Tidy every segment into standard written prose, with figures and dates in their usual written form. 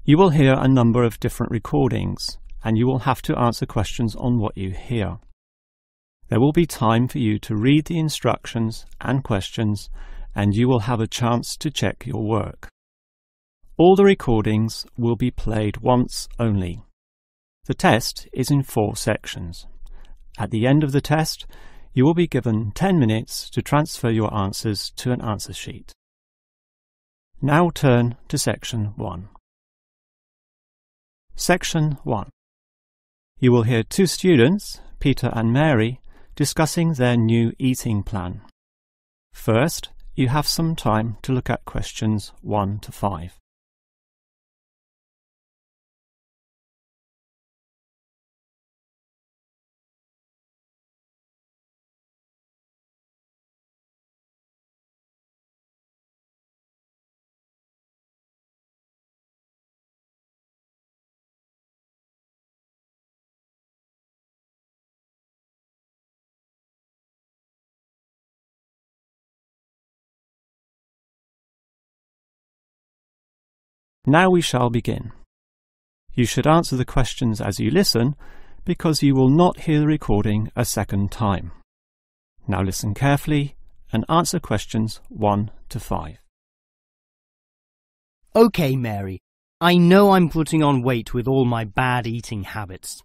You will hear a number of different recordings, and you will have to answer questions on what you hear. There will be time for you to read the instructions and questions, and you will have a chance to check your work. All the recordings will be played once only. The test is in 4 sections. At the end of the test, you will be given 10 minutes to transfer your answers to an answer sheet. Now turn to Section 1. Section 1. You will hear 2 students, Peter and Mary, discussing their new eating plan. First, you have some time to look at questions 1 to 5. Now we shall begin. You should answer the questions as you listen, because you will not hear the recording a second time. Now listen carefully and answer questions 1 to 5. OK, Mary. I know I'm putting on weight with all my bad eating habits.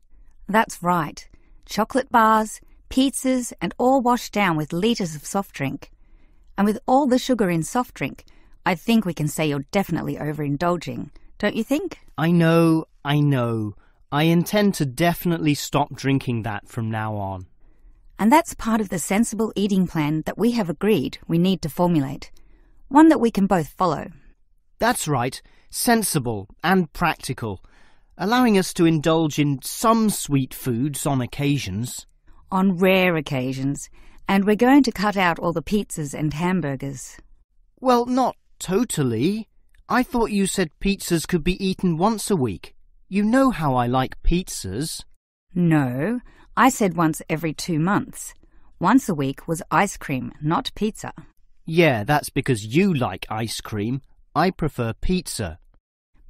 That's right. Chocolate bars, pizzas, and all washed down with litres of soft drink. And with all the sugar in soft drink, I think we can say you're definitely overindulging, don't you think? I know. I intend to definitely stop drinking that from now on. And that's part of the sensible eating plan that we have agreed we need to formulate. One that we can both follow. That's right. Sensible and practical. Allowing us to indulge in some sweet foods on occasions. On rare occasions. And we're going to cut out all the pizzas and hamburgers. Well, not totally. I thought you said pizzas could be eaten once a week. You know how I like pizzas. No, I said once every 2 months. Once a week was ice cream, not pizza. Yeah, that's because you like ice cream. I prefer pizza.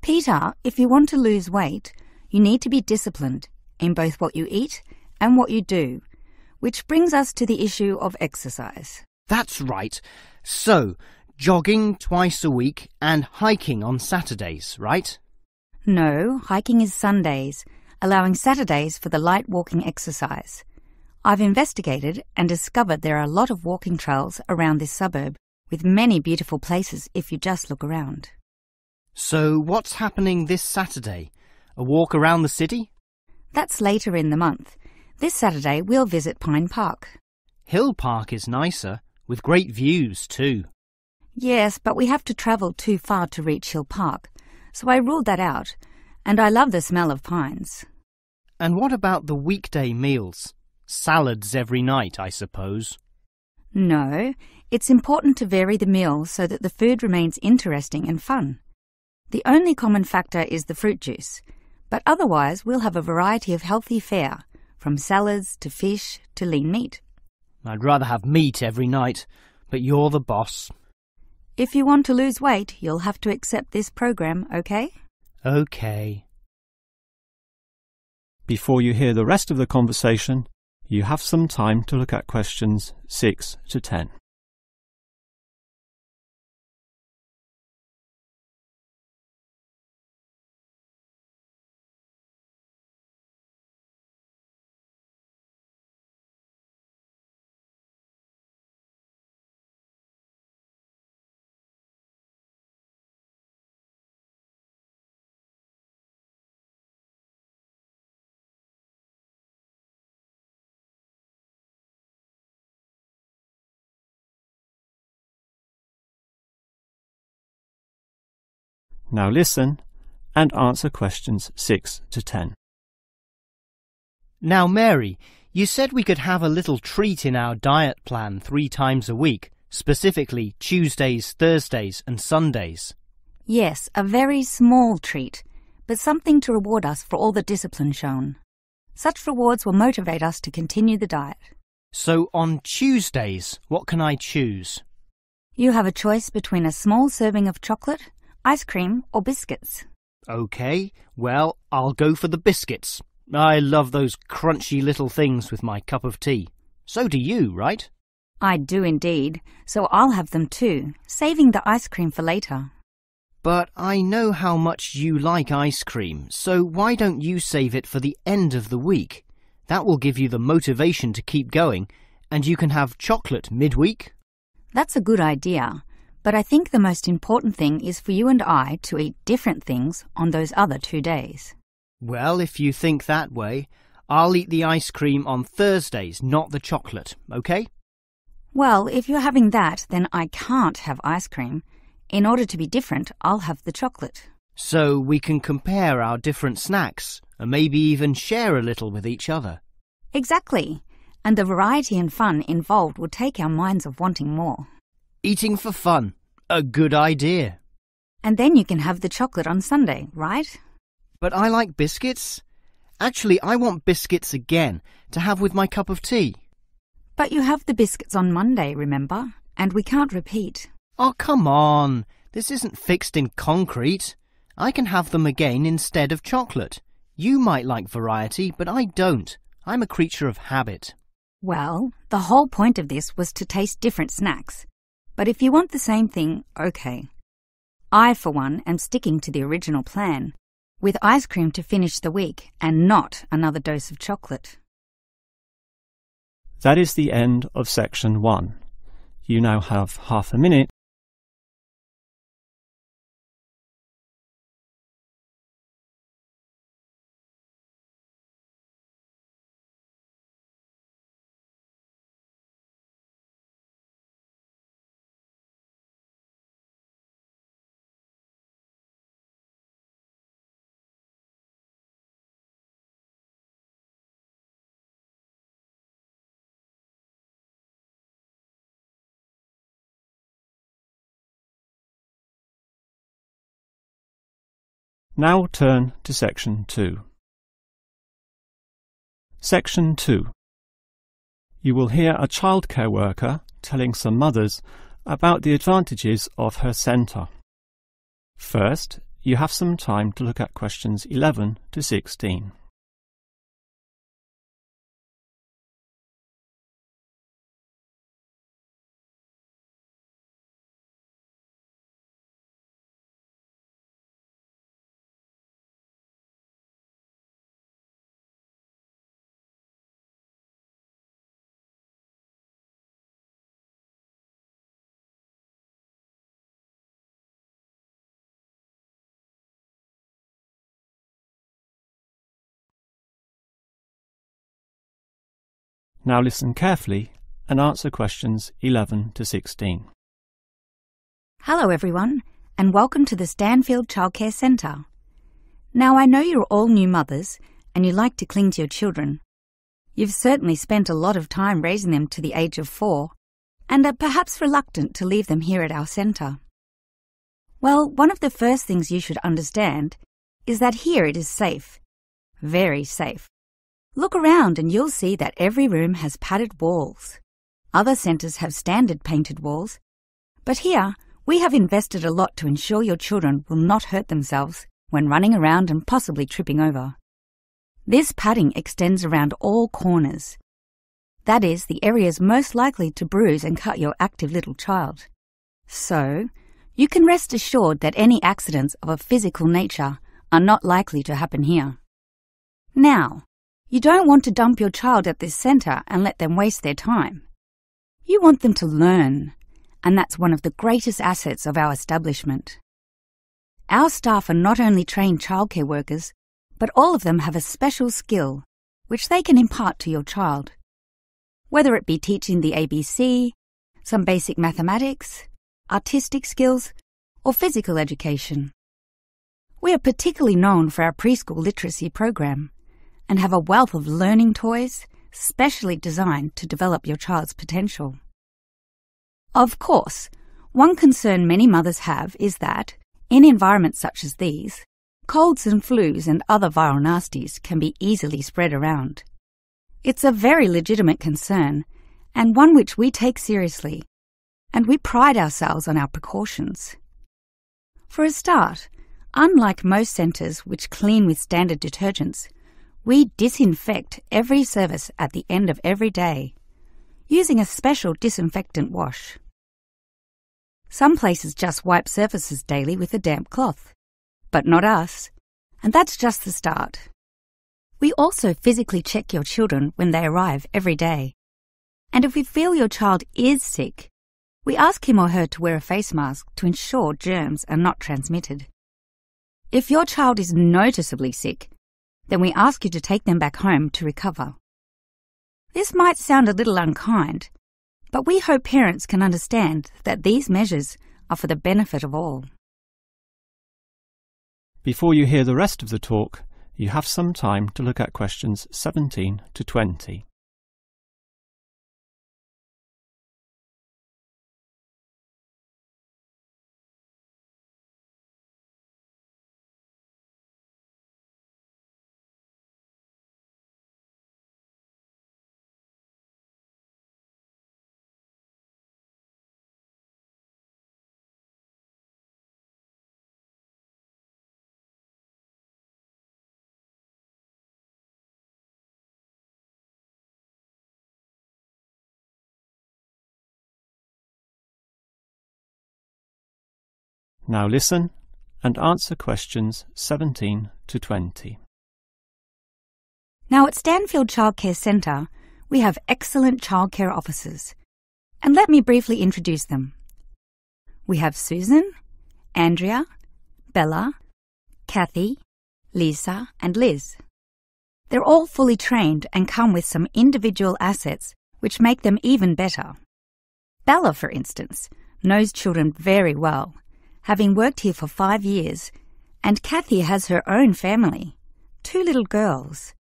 Peter, if you want to lose weight, you need to be disciplined in both what you eat and what you do, which brings us to the issue of exercise. That's right. So, jogging twice a week and hiking on Saturdays, right? No, hiking is Sundays, allowing Saturdays for the light walking exercise. I've investigated and discovered there are a lot of walking trails around this suburb, with many beautiful places if you just look around. So what's happening this Saturday? A walk around the city? That's later in the month. This Saturday we'll visit Pine Park. Hill Park is nicer, with great views too. Yes, but we have to travel too far to reach Hill Park, so I ruled that out, and I love the smell of pines. And what about the weekday meals? Salads every night, I suppose. No, it's important to vary the meals so that the food remains interesting and fun. The only common factor is the fruit juice, but otherwise we'll have a variety of healthy fare, from salads to fish to lean meat. I'd rather have meat every night, but you're the boss. If you want to lose weight, you'll have to accept this program, okay? Okay. Before you hear the rest of the conversation, you have some time to look at questions 6 to 10. Now listen and answer questions 6 to 10. Now, Mary, you said we could have a little treat in our diet plan 3 times a week, specifically Tuesdays, Thursdays and Sundays. Yes, a very small treat, but something to reward us for all the discipline shown. Such rewards will motivate us to continue the diet. So on Tuesdays, what can I choose? You have a choice between a small serving of chocolate, ice cream or biscuits. OK, well, I'll go for the biscuits. I love those crunchy little things with my cup of tea. So do you, right? I do indeed, so I'll have them too, saving the ice cream for later. But I know how much you like ice cream, so why don't you save it for the end of the week? That will give you the motivation to keep going, and you can have chocolate midweek. That's a good idea, but I think the most important thing is for you and I to eat different things on those other 2 days. Well, if you think that way, I'll eat the ice cream on Thursdays, not the chocolate, OK? Well, if you're having that, then I can't have ice cream. In order to be different, I'll have the chocolate. So we can compare our different snacks and maybe even share a little with each other. Exactly. And the variety and fun involved will take our minds off wanting more. Eating for fun. A good idea. And then you can have the chocolate on Sunday, right? But I like biscuits. Actually, I want biscuits again to have with my cup of tea. But you have the biscuits on Monday, remember? And we can't repeat. Oh, come on. This isn't fixed in concrete. I can have them again instead of chocolate. You might like variety, but I don't. I'm a creature of habit. Well, the whole point of this was to taste different snacks. But if you want the same thing, OK. I, for one, am sticking to the original plan, with ice cream to finish the week and not another dose of chocolate. That is the end of section 1. You now have half a minute Now turn to Section 2. Section 2. You will hear a childcare worker telling some mothers about the advantages of her centre. First, you have some time to look at questions 11 to 16. Now listen carefully and answer questions 11 to 16. Hello everyone, and welcome to the Stanfield Childcare Centre. Now I know you're all new mothers and you like to cling to your children. You've certainly spent a lot of time raising them to the age of 4 and are perhaps reluctant to leave them here at our centre. Well, one of the first things you should understand is that here it is safe. Very safe. Look around and you'll see that every room has padded walls. Other centres have standard painted walls, but here we have invested a lot to ensure your children will not hurt themselves when running around and possibly tripping over. This padding extends around all corners. That is, the areas most likely to bruise and cut your active little child. So, you can rest assured that any accidents of a physical nature are not likely to happen here. Now, you don't want to dump your child at this centre and let them waste their time. You want them to learn, and that's one of the greatest assets of our establishment. Our staff are not only trained childcare workers, but all of them have a special skill which they can impart to your child. Whether it be teaching the ABC, some basic mathematics, artistic skills, or physical education. We are particularly known for our preschool literacy program and have a wealth of learning toys specially designed to develop your child's potential. Of course, one concern many mothers have is that, in environments such as these, colds and flus and other viral nasties can be easily spread around. It's a very legitimate concern, and one which we take seriously, and we pride ourselves on our precautions. For a start, Unlike most centres which clean with standard detergents, we disinfect every service at the end of every day, using a special disinfectant wash. Some places just wipe surfaces daily with a damp cloth, but not us, and that's just the start. We also physically check your children when they arrive every day, and if we feel your child is sick, we ask him or her to wear a face mask to ensure germs are not transmitted. If your child is noticeably sick, then we ask you to take them back home to recover. This might sound a little unkind, but we hope parents can understand that these measures are for the benefit of all. Before you hear the rest of the talk, you have some time to look at questions 17 to 20. Now listen and answer questions 17 to 20. Now at Stanfield Childcare Centre, we have excellent childcare officers. And let me briefly introduce them. We have Susan, Andrea, Bella, Kathy, Lisa and Liz. They're all fully trained and come with some individual assets which make them even better. Bella, for instance, knows children very well, having worked here for 5 years, and Kathy has her own family, 2 little girls,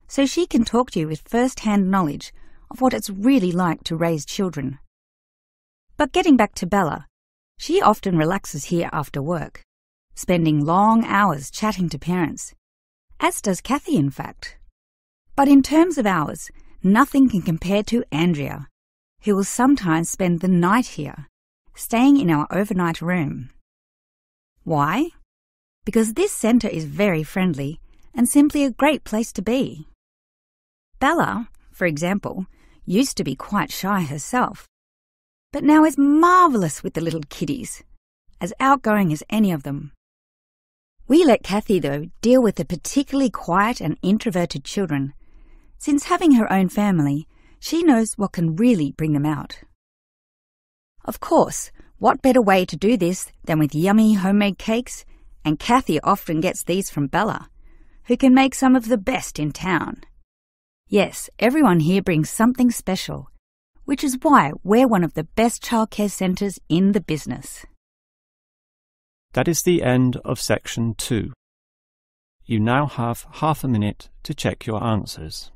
so she can talk to you with first-hand knowledge of what it's really like to raise children. But getting back to Bella, she often relaxes here after work, spending long hours chatting to parents, as does Kathy in fact. But in terms of hours, nothing can compare to Andrea, who will sometimes spend the night here, staying in our overnight room. Why? Because this centre is very friendly and simply a great place to be. Bella, for example, used to be quite shy herself, but now is marvellous with the little kiddies, as outgoing as any of them. We let Kathy, though, deal with the particularly quiet and introverted children, since having her own family, she knows what can really bring them out. Of course, what better way to do this than with yummy homemade cakes? And Kathy often gets these from Bella, who can make some of the best in town. Yes, everyone here brings something special, which is why we're one of the best childcare centres in the business. That is the end of section 2. You now have half a minute to check your answers.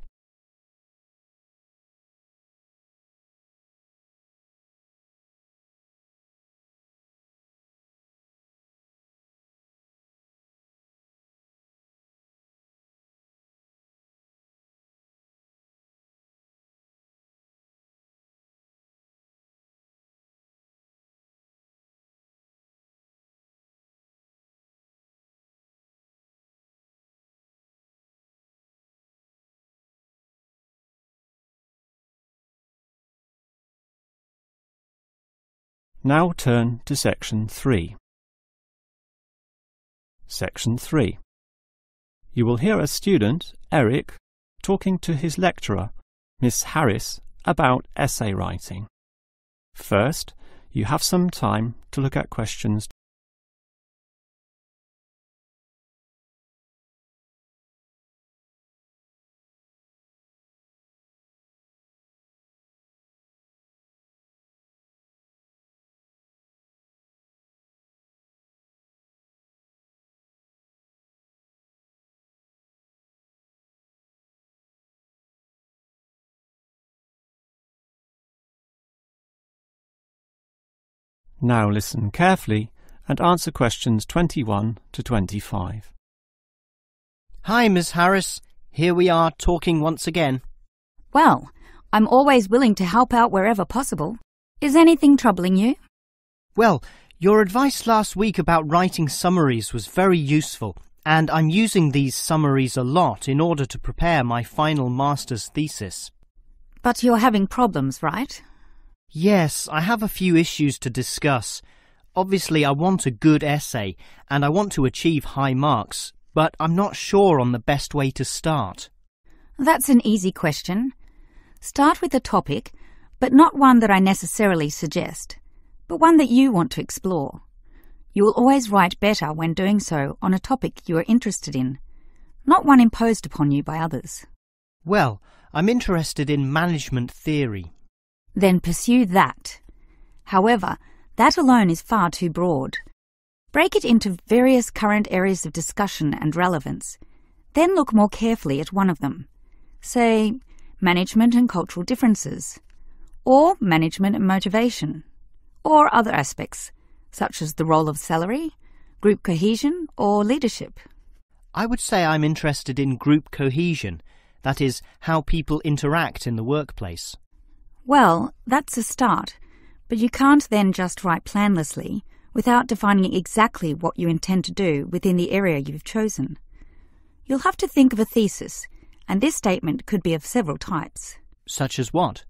Now turn to section 3. Section 3. You will hear a student, Eric, talking to his lecturer, Miss Harris, about essay writing. First, you have some time to look at questions . Now listen carefully and answer questions 21 to 25. Hi, Miss Harris. Here we are talking once again. Well, I'm always willing to help out wherever possible. Is anything troubling you? Well, Your advice last week about writing summaries was very useful, and I'm using these summaries a lot in order to prepare my final master's thesis. But you're having problems, right? Yes, I have a few issues to discuss. Obviously, I want a good essay, and I want to achieve high marks, but I'm not sure on the best way to start. That's an easy question. Start with a topic, but not one that I necessarily suggest, but one that you want to explore. You will always write better when doing so on a topic you are interested in, not one imposed upon you by others. Well, I'm interested in management theory. Then pursue that. However, that alone is far too broad. Break it into various current areas of discussion and relevance. Then look more carefully at one of them. Say, management and cultural differences, or management and motivation, or other aspects, such as the role of salary, group cohesion, or leadership. I would say I'm interested in group cohesion, that is, how people interact in the workplace. Well, that's a start, but you can't then just write planlessly without defining exactly what you intend to do within the area you've chosen. You'll have to think of a thesis, and this statement could be of several types. Such as what?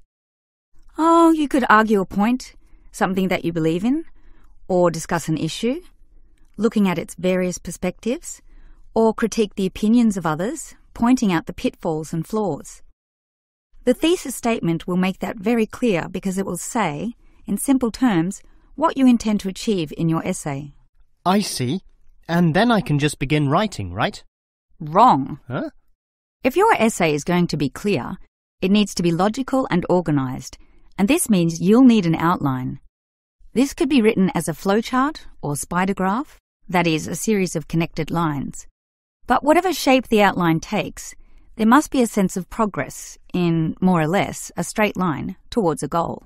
Oh, you could argue a point, something that you believe in, or discuss an issue, looking at its various perspectives, or critique the opinions of others, pointing out the pitfalls and flaws. The thesis statement will make that very clear because it will say, in simple terms, what you intend to achieve in your essay. I see. And then I can just begin writing, right? Wrong. Huh? If your essay is going to be clear, it needs to be logical and organised, and this means you'll need an outline. This could be written as a flowchart or spider graph, that is, a series of connected lines. But whatever shape the outline takes, there must be a sense of progress in, more or less, a straight line towards a goal.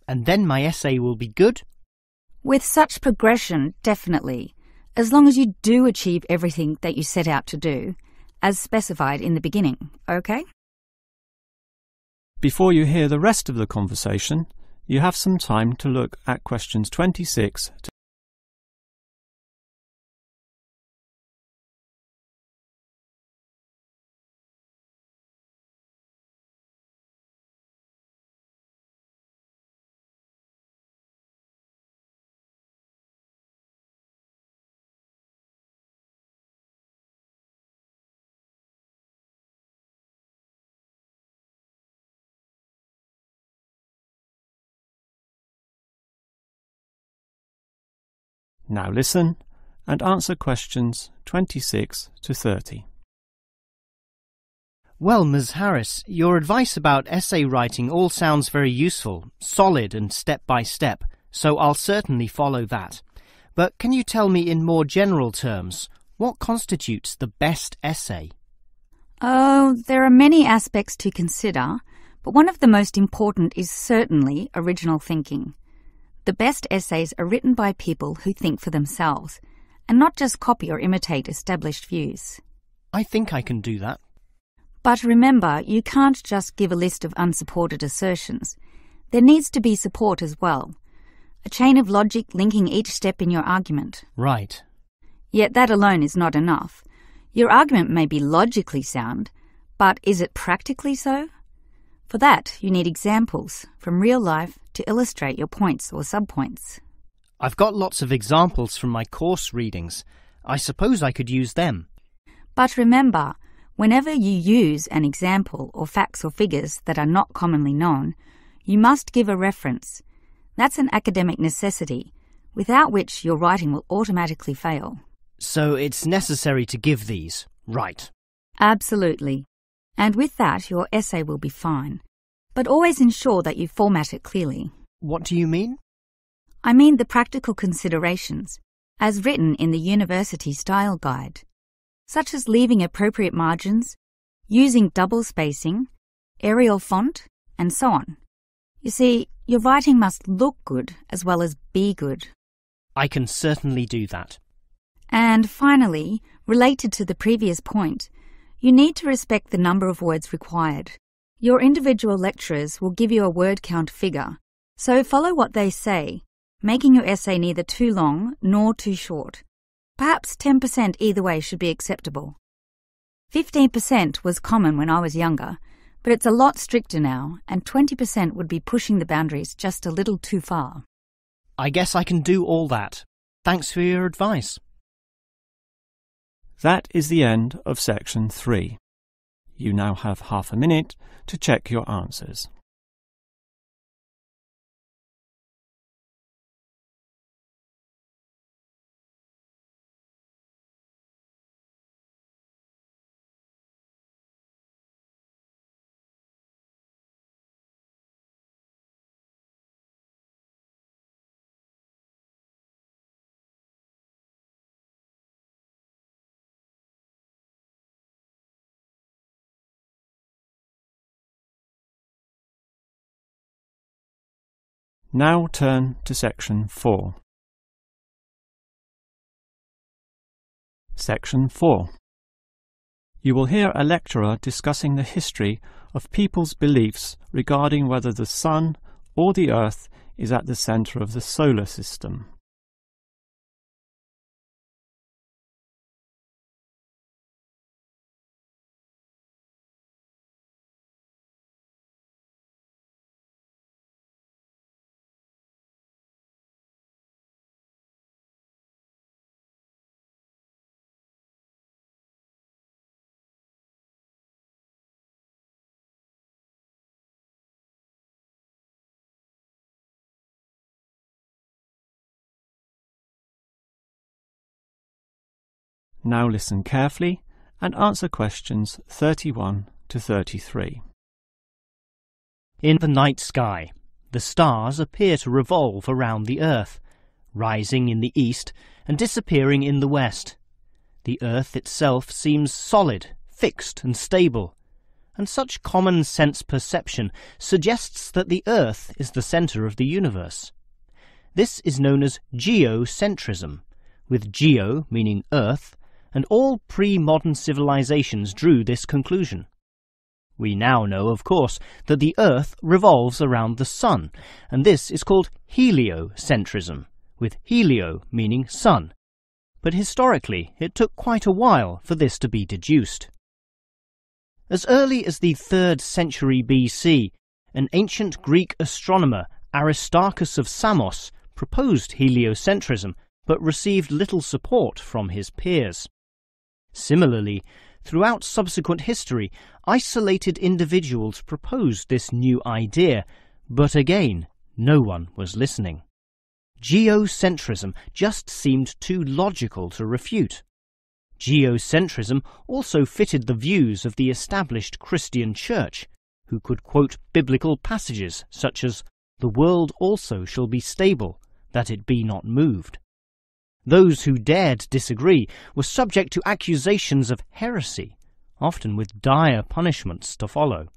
And then my essay will be good? With such progression, definitely, as long as you do achieve everything that you set out to do, as specified in the beginning, okay? Before you hear the rest of the conversation, you have some time to look at questions 26 to Now listen and answer questions 26 to 30. Well, Ms. Harris, your advice about essay writing all sounds very useful, solid and step-by-step, so I'll certainly follow that. But can you tell me in more general terms, what constitutes the best essay? Oh, there are many aspects to consider, but one of the most important is certainly original thinking. The best essays are written by people who think for themselves, and not just copy or imitate established views. I think I can do that. But remember, you can't just give a list of unsupported assertions. There needs to be support as well. A chain of logic linking each step in your argument. Right. Yet that alone is not enough. Your argument may be logically sound, but is it practically so? For that, you need examples from real life to illustrate your points or subpoints. I've got lots of examples from my course readings. I suppose I could use them. But remember, whenever you use an example or facts or figures that are not commonly known, you must give a reference. That's an academic necessity, without which your writing will automatically fail. So it's necessary to give these, right? Absolutely. And with that, your essay will be fine. But always ensure that you format it clearly. What do you mean? I mean the practical considerations, as written in the University Style Guide, such as leaving appropriate margins, using double spacing, Arial font, and so on. You see, your writing must look good as well as be good. I can certainly do that. And finally, related to the previous point, you need to respect the number of words required. Your individual lecturers will give you a word count figure, so follow what they say, making your essay neither too long nor too short. Perhaps 10% either way should be acceptable. 15% was common when I was younger, but it's a lot stricter now, and 20% would be pushing the boundaries just a little too far. I guess I can do all that. Thanks for your advice. That is the end of section 3. You now have half a minute to check your answers. Now turn to section 4. Section 4. You will hear a lecturer discussing the history of people's beliefs regarding whether the Sun or the Earth is at the centre of the solar system. Now listen carefully and answer questions 31 to 33. In the night sky, the stars appear to revolve around the Earth, rising in the east and disappearing in the west. The Earth itself seems solid, fixed and stable, and such common sense perception suggests that the Earth is the centre of the universe. This is known as geocentrism, with geo meaning Earth, and all pre-modern civilizations drew this conclusion. We now know, of course, that the Earth revolves around the Sun, and this is called heliocentrism, with helio meaning sun. But historically, it took quite a while for this to be deduced. As early as the 3rd century BC, an ancient Greek astronomer, Aristarchus of Samos, proposed heliocentrism, but received little support from his peers. Similarly, throughout subsequent history, isolated individuals proposed this new idea, but again, no one was listening. Geocentrism just seemed too logical to refute. Geocentrism also fitted the views of the established Christian Church, who could quote biblical passages such as, "The world also shall be stable, that it be not moved." Those who dared disagree were subject to accusations of heresy, often with dire punishments to follow.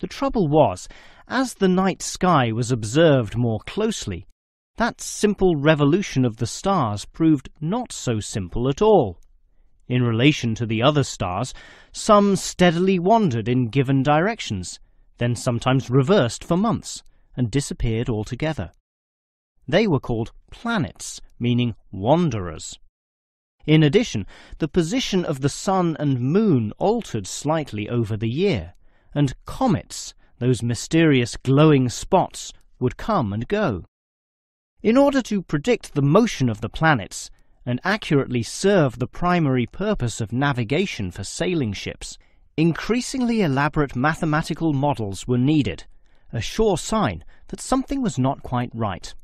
The trouble was, as the night sky was observed more closely, that simple revolution of the stars proved not so simple at all. In relation to the other stars, some steadily wandered in given directions, then sometimes reversed for months, and disappeared altogether. They were called planets, meaning wanderers. In addition, the position of the Sun and Moon altered slightly over the year, and comets, those mysterious glowing spots, would come and go. In order to predict the motion of the planets and accurately serve the primary purpose of navigation for sailing ships, increasingly elaborate mathematical models were needed, a sure sign that something was not quite right.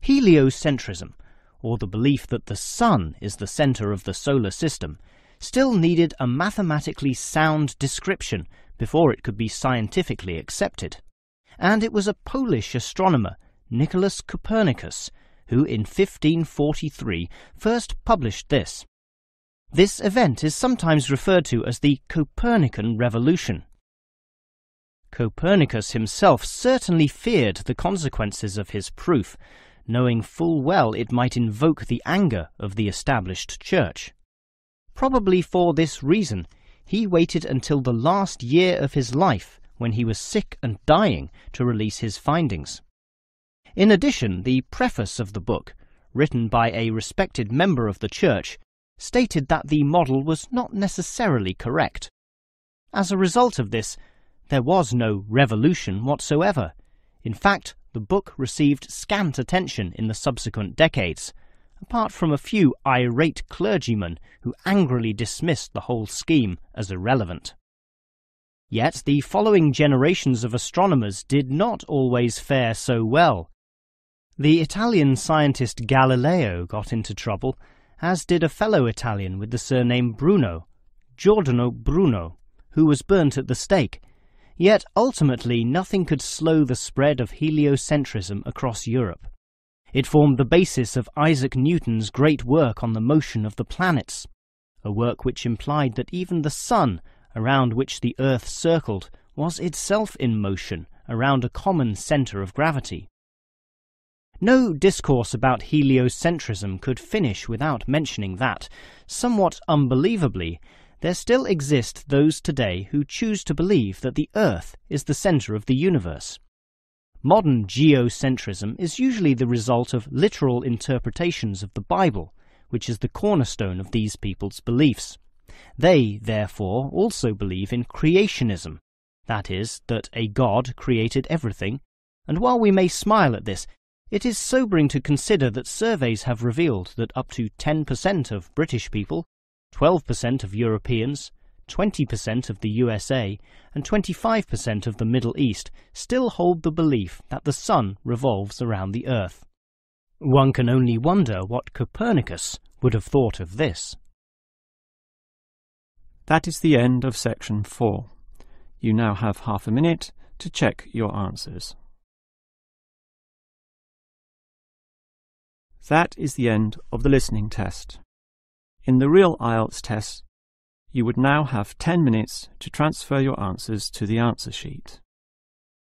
Heliocentrism, or the belief that the Sun is the centre of the solar system, still needed a mathematically sound description before it could be scientifically accepted. And it was a Polish astronomer, Nicholas Copernicus, who in 1543 first published this. This event is sometimes referred to as the Copernican Revolution. Copernicus himself certainly feared the consequences of his proof, knowing full well it might invoke the anger of the established church. Probably for this reason, he waited until the last year of his life, when he was sick and dying, to release his findings. In addition, the preface of the book, written by a respected member of the Church, stated that the model was not necessarily correct. As a result of this, there was no revolution whatsoever. In fact, the book received scant attention in the subsequent decades, apart from a few irate clergymen who angrily dismissed the whole scheme as irrelevant. Yet the following generations of astronomers did not always fare so well. The Italian scientist Galileo got into trouble, as did a fellow Italian with the surname Bruno, Giordano Bruno, who was burnt at the stake. Yet ultimately nothing could slow the spread of heliocentrism across Europe. It formed the basis of Isaac Newton's great work on the motion of the planets, a work which implied that even the sun, around which the Earth circled, was itself in motion around a common centre of gravity. No discourse about heliocentrism could finish without mentioning that, somewhat unbelievably, there still exist those today who choose to believe that the Earth is the centre of the universe. Modern geocentrism is usually the result of literal interpretations of the Bible, which is the cornerstone of these people's beliefs. They, therefore, also believe in creationism, that is, that a God created everything, and while we may smile at this, it is sobering to consider that surveys have revealed that up to 10% of British people, 12% of Europeans, 20% of the USA, and 25% of the Middle East still hold the belief that the sun revolves around the Earth. One can only wonder what Copernicus would have thought of this. That is the end of section 4. You now have half a minute to check your answers. That is the end of the listening test. In the real IELTS test, you would now have 10 minutes to transfer your answers to the answer sheet.